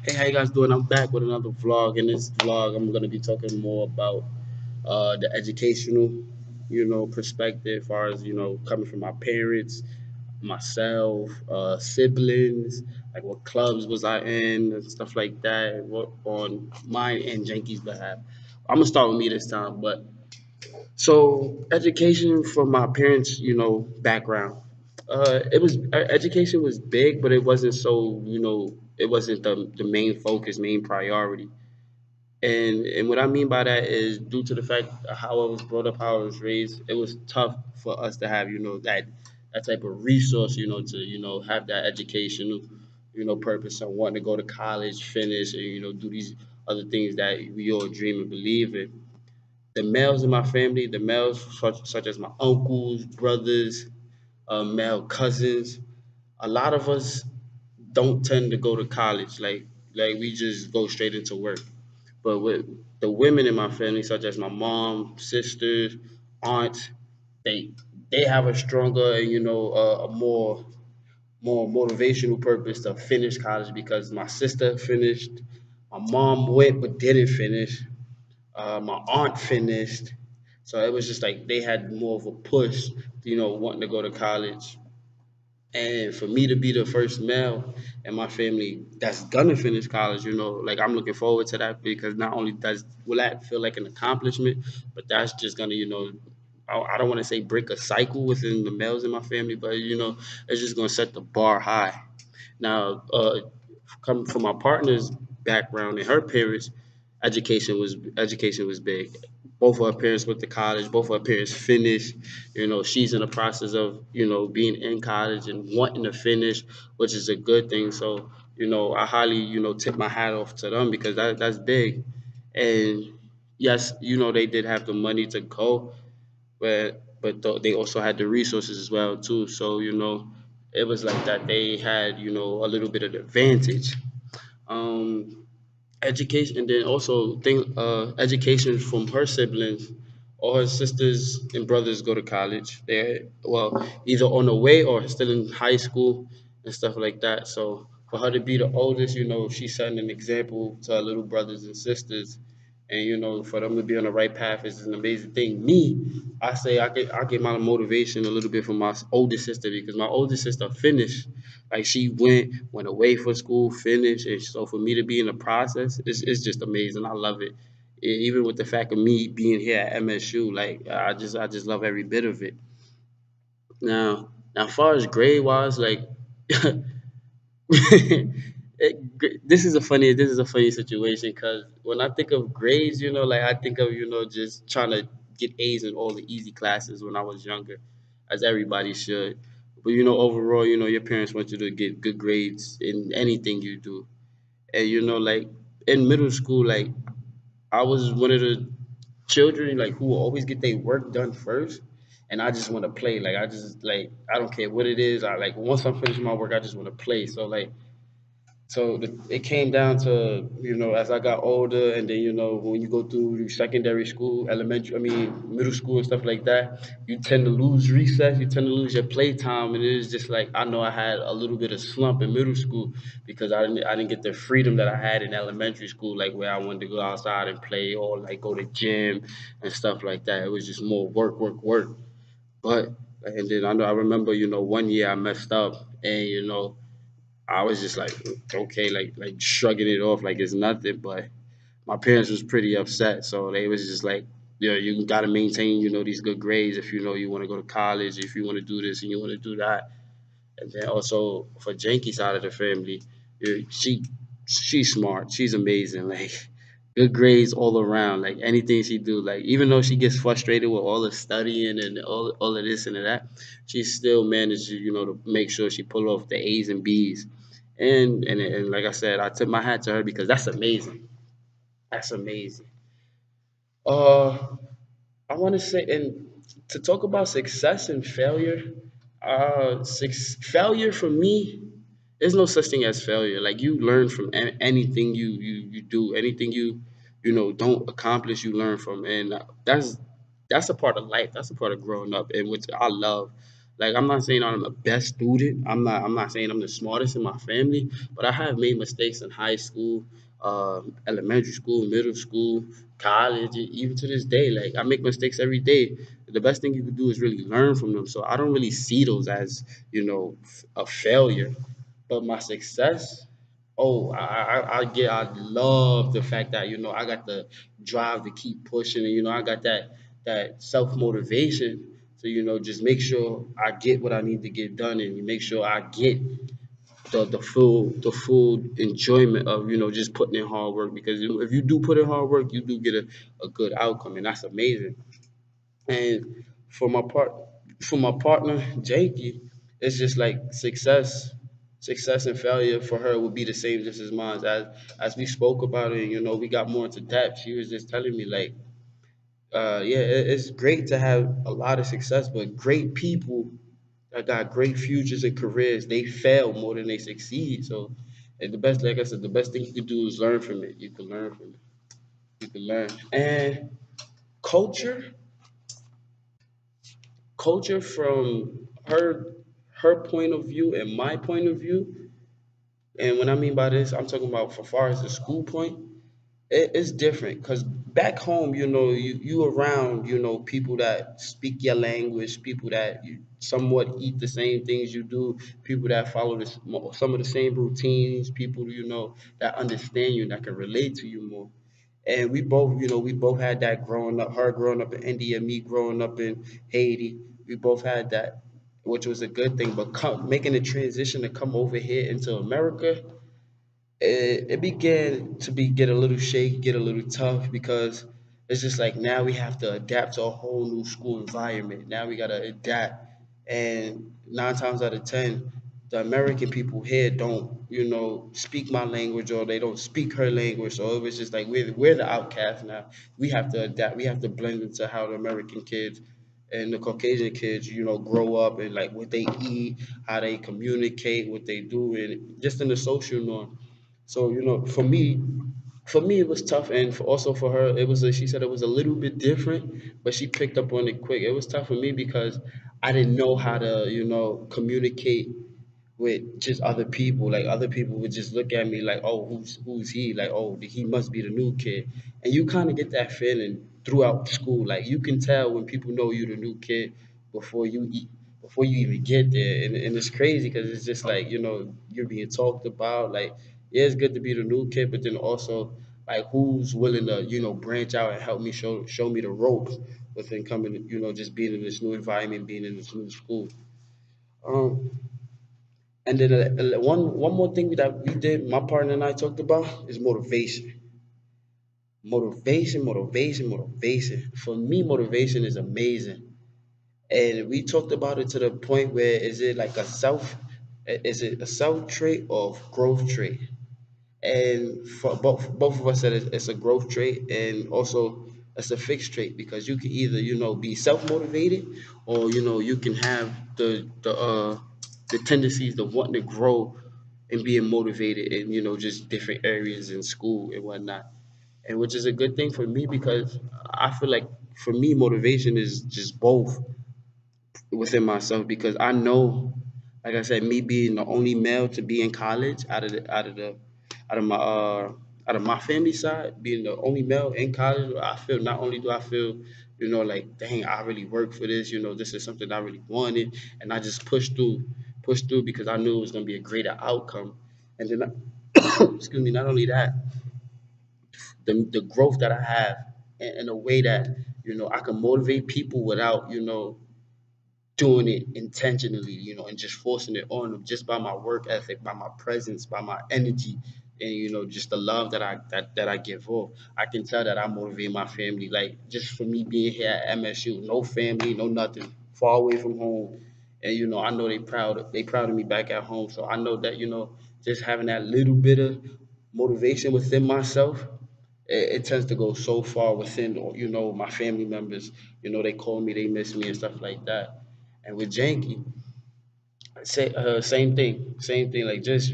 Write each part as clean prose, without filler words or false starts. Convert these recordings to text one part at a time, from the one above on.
Hey, how you guys doing? I'm back with another vlog. In this vlog, I'm gonna be talking more about the educational, perspective, as far as coming from my parents, myself, siblings, like what clubs was I in and stuff like that. What on mine and Jenky's behalf. I'm gonna start with me this time, but so education from my parents, background. Education was big, but it wasn't so, it wasn't the main focus, main priority. And what I mean by that is due to the fact of how I was brought up, how I was raised, it was tough for us to have, that type of resource, to, have that educational, purpose and wanting to go to college, finish, and, do these other things that we all dream and believe in. The males in my family, the males such as my uncles, brothers, male cousins, a lot of us don't tend to go to college. Like we just go straight into work. But with the women in my family, such as my mom, sisters, aunts, they they have a stronger and a more motivational purpose to finish college because my sister finished, my mom went but didn't finish, my aunt finished. So it was just like they had more of a push, wanting to go to college. And for me to be the first male in my family that's gonna finish college, like I'm looking forward to that because not only does will that feel like an accomplishment, but that's just gonna, I don't want to say break a cycle within the males in my family, but it's just gonna set the bar high. Now, coming from my partner's background and her parents, education was big. Both of her parents went to college. Both of her parents finished. She's in the process of being in college and wanting to finish, which is a good thing. So I highly tip my hat off to them because that's big. And yes, they did have the money to go, but they also had the resources as well too. So it was like that they had a little bit of advantage. Um, Education, and then also education from her siblings. All her sisters and brothers go to college. They're well either on the way or still in high school and stuff like that. So for her to be the oldest, she's setting an example to her little brothers and sisters, and for them to be on the right path is an amazing thing. I say I get my motivation a little bit from my older sister because my older sister finished, like she went away for school, finished, and so for me to be in the process, it's just amazing. I love it. Even with the fact of me being here at MSU, like I just love every bit of it. Now, as far as grade wise, like this is a funny situation because when I think of grades, like I think of just trying to get A's in all the easy classes when I was younger, as everybody should. But overall, your parents want you to get good grades in anything you do, and like in middle school, like I was one of the children like who will always get their work done first, and I just want to play. Like I just like I don't care what it is. I like once I'm finished my work, I just want to play. It came down to, as I got older, and then, when you go through secondary school, middle school and stuff like that, you tend to lose recess, you tend to lose your playtime. And it is just like, I know I had a little bit of slump in middle school because I didn't get the freedom that I had in elementary school, like where I wanted to go outside and play or like go to gym and stuff like that. It was just more work, work, work. But, and then I remember, one year I messed up and, I was just like, okay, like shrugging it off like it's nothing. But my parents was pretty upset, so they was just like, yeah, you got to maintain, these good grades if you want to go to college, if you want to do this and you want to do that. And then also for Janky's side of the family, she's smart, she's amazing, like good grades all around, like anything she do, like even though she gets frustrated with all the studying and all of this and that, she still manages, to make sure she pull off the A's and B's. And like I said, I tip my hat to her because that's amazing. That's amazing. Uh, I want to say, and to talk about success and failure, failure for me, there's no such thing as failure. Like you learn from anything you do, anything you don't accomplish, you learn from, and that's a part of life. That's a part of growing up, and which I love. Like I'm not saying I'm the best student. I'm not saying I'm the smartest in my family, but I have made mistakes in high school, elementary school, middle school, college, and even to this day. Like I make mistakes every day. The best thing you can do is really learn from them. So I don't really see those as, a failure. But my success, oh, I love the fact that I got the drive to keep pushing, and I got that self motivation to just make sure I get what I need to get done, and you make sure I get the full enjoyment of just putting in hard work, because if you do put in hard work, you do get a good outcome, and that's amazing. And for my part, for my partner, Jakey, it's just like success and failure for her would be the same just as mine. As we spoke about it, we got more into depth. She was just telling me like, yeah, it's great to have a lot of success, but great people that got great futures and careers, they fail more than they succeed. So, and the best, like I said, the best thing you can do is learn from it. You can learn from it. You can learn. And culture, culture from her point of view and my point of view. And when I mean by this, I'm talking about for far as the school point, it's different because back home, you around, people that speak your language, people that you somewhat eat the same things you do, people that follow some of the same routines, people, that understand you, that can relate to you more. And we both had that growing up, her growing up in India, me growing up in Haiti. We both had that, which was a good thing. But making the transition to come over here into America, it began to get a little shaky, get a little tough, because it's just like now we have to adapt to a whole new school environment. Now we gotta adapt, and 9 times out of 10, the American people here don't, speak my language, or they don't speak her language. So it was just like we're the outcasts now. We have to adapt. We have to blend into how the American kids and the Caucasian kids, grow up, and like what they eat, how they communicate, what they do, and just in the social norm. So for me it was tough, and also for her, she said it was a little bit different, but she picked up on it quick. It was tough for me because I didn't know how to communicate with just other people. Like other people would just look at me like, oh, who's he? Like, oh, he must be the new kid. And you kind of get that feeling throughout school. Like you can tell when people know you the new kid before you eat, before you even get there. And it's crazy because it's just like you're being talked about. Like yeah, it's good to be the new kid, but then also like who's willing to branch out and help me show me the ropes within coming, just being in this new environment, being in this new school. Um, and then one more thing that we did, my partner and I talked about, is motivation. Motivation. For me, motivation is amazing. And we talked about it to the point where is it a self trait or growth trait? And for both of us said it's a growth trait, and also it's a fixed trait, because you can either be self motivated, or you can have the tendencies to wanting to grow and being motivated in just different areas in school and whatnot, and which is a good thing for me, because I feel like for me motivation is just both within myself, because I know, like I said, me being the only male to be in college out of my out of my family side, being the only male in college, I feel, not only do I feel, like dang, I really worked for this, this is something I really wanted, and I just pushed through because I knew it was gonna be a greater outcome. And then excuse me, not only that, the growth that I have in a way that I can motivate people without doing it intentionally, and just forcing it on them just by my work ethic, by my presence, by my energy, and just the love that I give off. I can tell that I motivate my family. Like just for me being here at MSU, no family, no nothing, far away from home, and I know they proud of me back at home. So I know that just having that little bit of motivation within myself, it tends to go so far within my family members. They call me, they miss me and stuff like that. And with Janky, same thing. Like just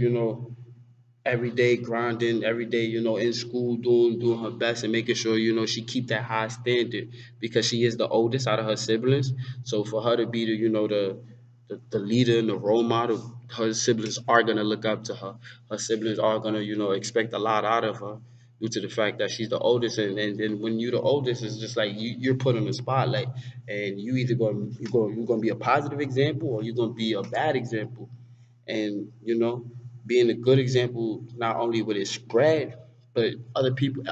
every day grinding, every day in school doing her best and making sure she keep that high standard, because she is the oldest out of her siblings. So for her to be the the leader and the role model. Her siblings are gonna look up to her. Her siblings are gonna, expect a lot out of her due to the fact that she's the oldest. And then when you're the oldest, it's just like you're put on the spotlight, and you either you're gonna be a positive example or you're gonna be a bad example. And being a good example, not only will it spread, but other people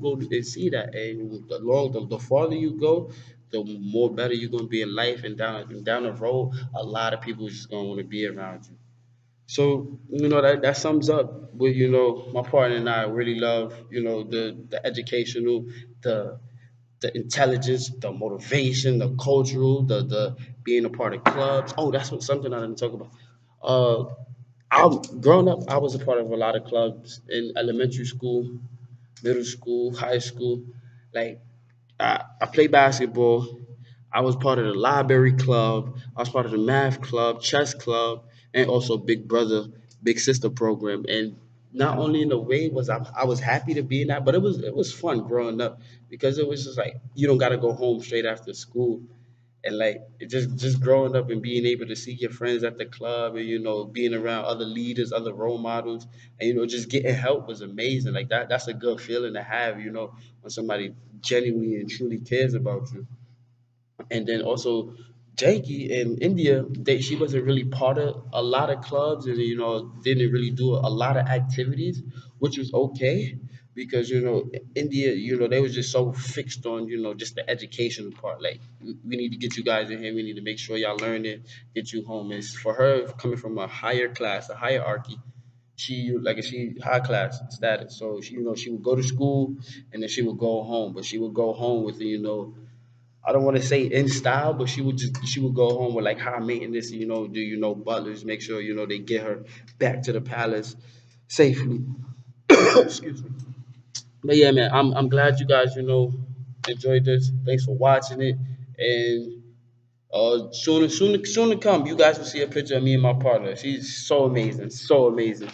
go and see that. And the farther you go, the more better you're gonna be in life. And down the road, a lot of people is just gonna want to be around you. So that sums up what my partner and I really love. The educational, the the intelligence, the motivation, the cultural, the being a part of clubs. Oh, that's something I didn't talk about. Uh, I'm growing up. I was a part of a lot of clubs in elementary school, middle school, high school. Like I played basketball. I was part of the library club. I was part of the math club, chess club, and also Big Brother, Big Sister program. And not only in a way was I was happy to be in that, but it was fun growing up because it was just like you don't got to go home straight after school. And like just growing up and being able to see your friends at the club, and being around other leaders, other role models, and just getting help was amazing. Like that's a good feeling to have, when somebody genuinely and truly cares about you. And then also Janky in India, she wasn't really part of a lot of clubs, and didn't really do a lot of activities, which was okay because India, they was just so fixed on just the educational part. Like we need to get you guys in here, we need to make sure y'all learn it, get you home. It's for her coming from a higher class, a hierarchy. She high class status, so she would go to school and then she would go home, but she would go home with I don't want to say in style, but she would go home with like high maintenance. Do butlers make sure they get her back to the palace safely. Excuse me. But yeah, man, I'm glad you guys enjoyed this. Thanks for watching it, and soon to come, you guys will see a picture of me and my partner. She's so amazing, so amazing.